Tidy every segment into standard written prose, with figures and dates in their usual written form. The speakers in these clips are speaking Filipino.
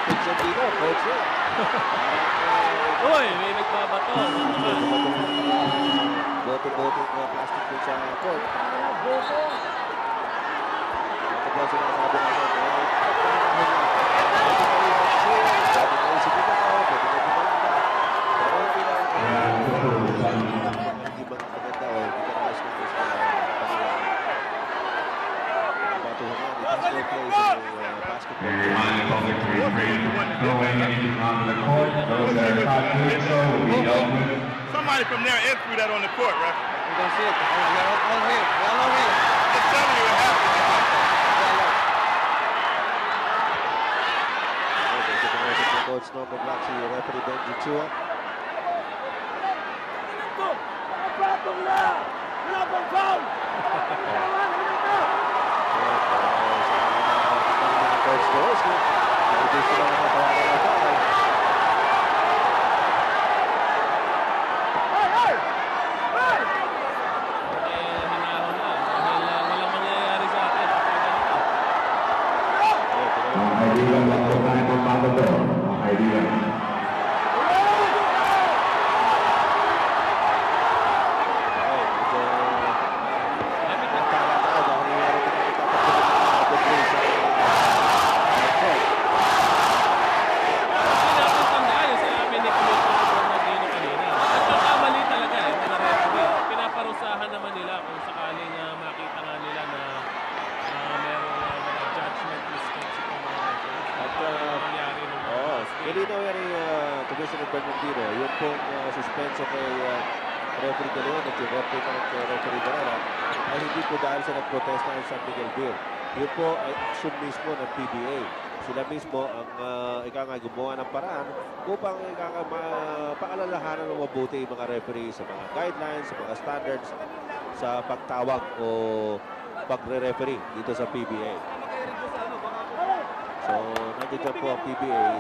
attention dito, coach Ray. Uy, may nagbabato. Boto-botong plastic dun sa court. Ito po sinasabi natin. Somebody from there and threw that on the court, right? You don't see it. On him. Yellow him. I'm telling you, it happened. Coach number black si referee Benji Chua. Coach Dorosky. Hindi sila nakatawagan na foul. Hinahon na. Dahil walang mangyayari sa atin. Pinaparusahan naman nila kung sakaling makita nga nila na merong judgment mistakes itong mga nangyari nung Ganito yan yung Commissioner Bernardino, yung pong suspenso kay referee De Leon at yung referee kay referee Barrera ay hindi po dahil sa nagprotesta ng San Miguel Bill. Yun po ay action mismo ng PBA. Sila mismo ang gumawa ng paraan upang paalalahanan ng mabuti yung mga referee sa mga guidelines, sa mga standards, sa pagtawag o pagre-referee dito sa PBA. So, nandiyan po ang PBA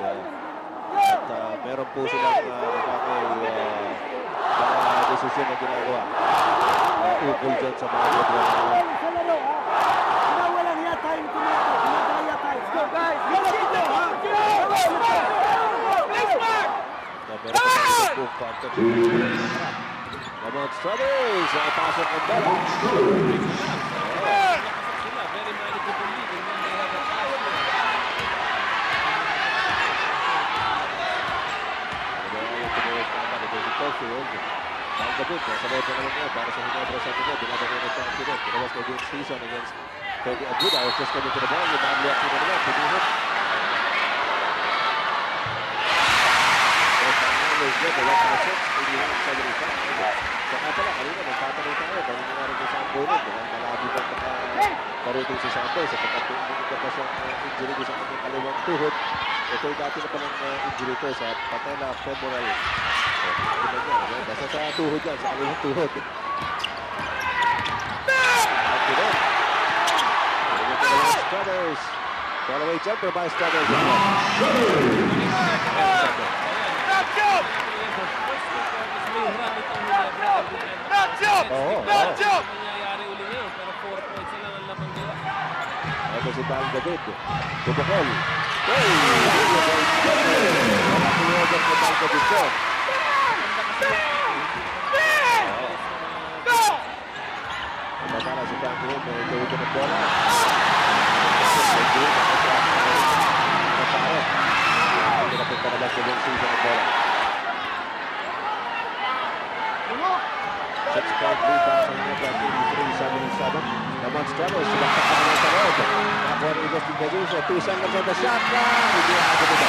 at meron po silang mga desisyon na ginagawa ukol dyan sa mga programa. Lamont Struthers, pasok ang bola. very manageable lead and then they have a foul. Ang gabit, sabay pa naman niya para sa Hinebra sa Minyo. Binabagay na siya ang pinag. Pinawas kay Vince Season against Fergie Aguda. I was just coming to the ball. Yung nag-react na naman. Pinuhot. There's good. The left side 81-75. Saka pala, kanina magtatanong tayo. Kung nangyari ko sa Ambono. Dahil malabi ba paruting si Samboy. Sapagkat hindi pa siyang injury ko sa kanyang kaliwang tuhod. Ito yung dati na palang injury ko sa patella femoral. Basta sa tuhod yan, sa kaliwang tuhod. At yun. Struthers. Fall-away jumper by Struthers. Nangyayari uli ngayon, pero 4 points na lang ang lamang nila. Ito si Tal David. Tubakol. Hey! Nakakulugan sa Tal David ko. Matala si Franklin. May gawin ng bola. Hindi na punta na ba sa buong season ng bola. 6-point lead para sa Hinebra, 83-77. Lamont Struthers, sumaktak na naman sa road. Nakakuha ng Eagles ng Baguso. 2 seconds on the shot clock. Hindi na ako dito.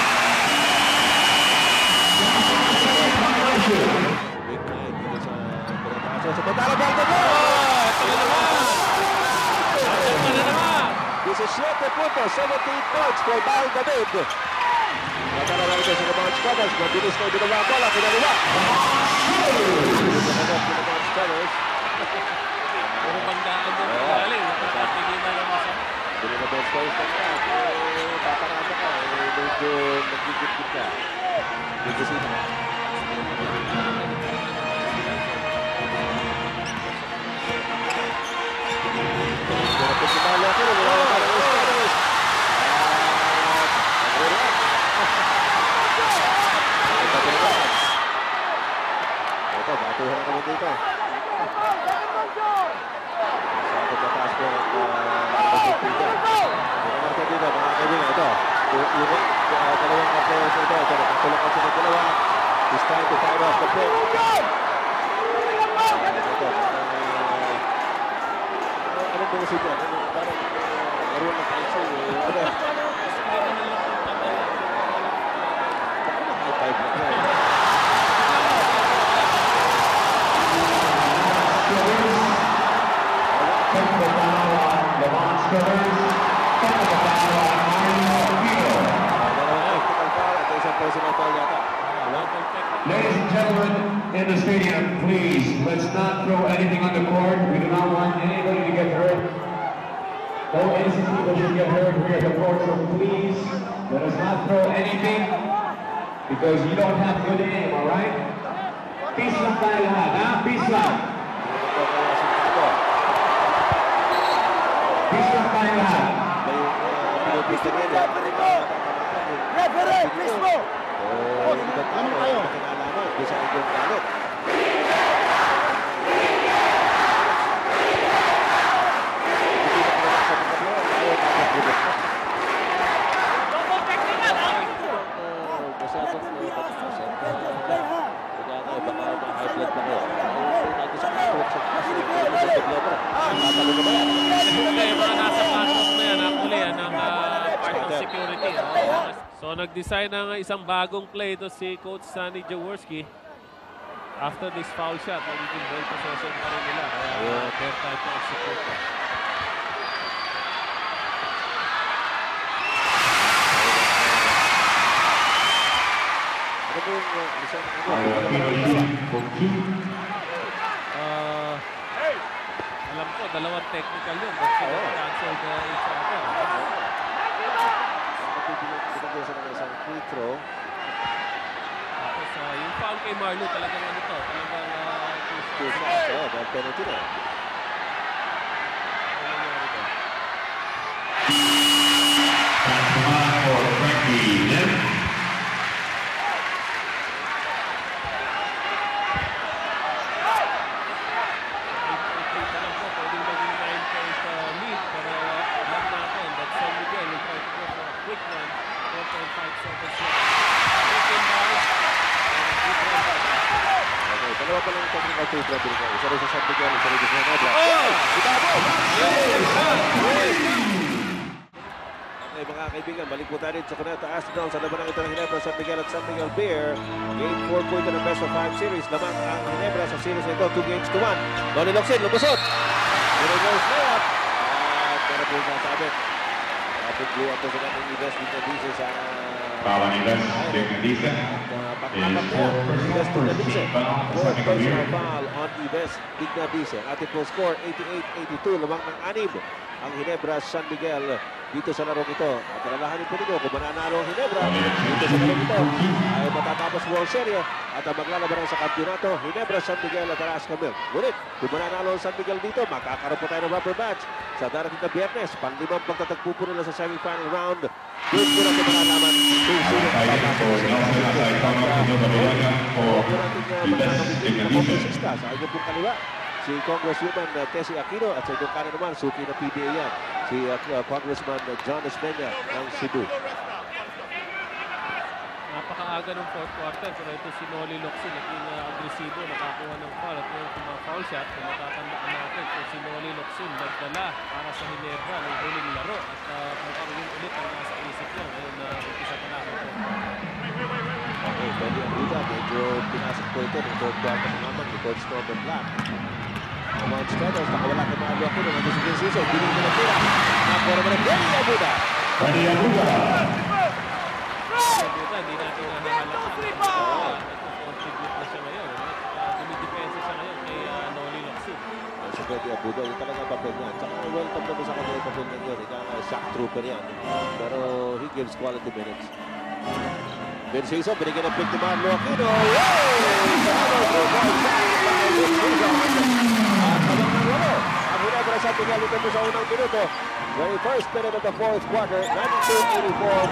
Big night dito sa Pinataso. Sa Pantala Baldago! Ito na naman! Ito na naman! 17 puntos, 17 points for Bal David. Matala lang ito sa Lamont Struthers. Mabilis na ibinawa ang bola. Pinaliwa. Struthers. Puro bandaan doon ang galing. Nakatingin na lang masama. Hindi na best players ka na. Paparada ka. Medyo nagigit-git ka. Medyo sino. Pero si Malo ako. Wala na parang Struthers. nakuha na naman dito. Sa pagkataas po ng pagkakita. Ito dito, mga kaibigan, ito. Yung dalawang players ito. Ito, nakatulong kasi ng dalawa. It's time to fire off the pitch. Ito, ano ba yung super? Parang naruan ng pansin. Ano? High-five lang yan. Ladies and gentlemen in the stadium, please, let's not throw anything on the court. We do not want anybody to get hurt. No innocent people should get hurt here at the court, so please, let us not throw anything because you don't have good aim, all right? Peace lang tayo lahat, ha? Peace lang. Peace lang tayo lahat. Referee, mismo! Ano kayo? Bisa yung galit. So nag-design ng isang bagong play ito si Coach Sonny Jaworski. After this foul shot, magiging ball possession pa rin nila. Kaya fair time to execute. Alam ko, dalawang technical yun. But sila cancelled each other. Binigyan ng isang free throw. Tapos yung foul kay Marlo talagang ano to, talagang Two shots, dahil penalty na. ano nangyari to? For Frankie Lim. Pwedeng maging 9-point lead, pero alam natin that San Miguel will try to go for a quick one. 4.5 seconds left. Okay, dalawa pa lang yung technical free throw binigay. Isa rin sa San Miguel, isa rin sa Ginebra. Okay, mga kaibigan, balik po tayo dito sa Cuneta Astrodome sa laban ng ito ng Ginebra, San Miguel at San Miguel Beer. Game 4 po ito ng best of 5 series. Lamang ang Ginebra sa series na ito, 2 games to 1. Noni Locsin, lumusot! Reverse layup. At meron po sa sabit. Pagbuwan po sa kanyang Ives Dignabize sa... Pawan Ives Dignabize. Pag-apat na yan, Ives Dignabize. Fourth personal foul on Ives Dignabize. Ating po score, 88-82. Lamang ng 6 ang Ginebra San Miguel dito sa larong ito. At alalahanin po ninyo kung mananalo ang Ginebra dito sa larong ito ay matatapos mo ang serye at ang maglalaban sa kampyonato, Ginebra San Miguel at Aras Camil. Ngunit, kung mananalo ang San Miguel dito, makakaroon po tayo ng rubber match sa darating na Biyernes. Pang-limang pagtatagpo po nila sa semi-final round. Doon po natin malalaman kung sino ang papasok sa inyo pong kaliwa. Si Congresswoman Tessie Aquino at sa inyong kanan naman, suki na PBA yan, si Congressman John Espeña ng Cebu. Napakaaga ng fourth quarter, pero ito si Noli Locsin, naging agresibo, nakakuha ng foul. At yung foul shot, kung matatandaan natin, kung si Noli Locsin nagdala para sa Ginebra ng huling laro. At mukhang yun ulit ang nasa isip niya ngayon na umpisa pa natin. Okay, pwede ang Buda, medyo pinasok po ito ng third quarter naman ni Coach Norman Black. Amount Stratos, nakawala kay Maalo Aquino, nandun si Vincenzo, biling ko na tira. Nakawala mo na Benny Abuda. Benny Abuda. Hindi natin nahahalata. Nag-contribute na siya ngayon. Dumidepensa siya ngayon kay Noli Locsin. Si Benny Abuda, yung talagang papel niya. Tsaka welcome naman sa kanya yung papel niya yun. Ika shock trooper yan. Pero he gives quality minutes. Vincenzo, binigyan ng pick ni Maalo Aquino. Ang Ginebra San Miguel ito sa unang minuto. Very first minute of the fourth quarter, 92-84.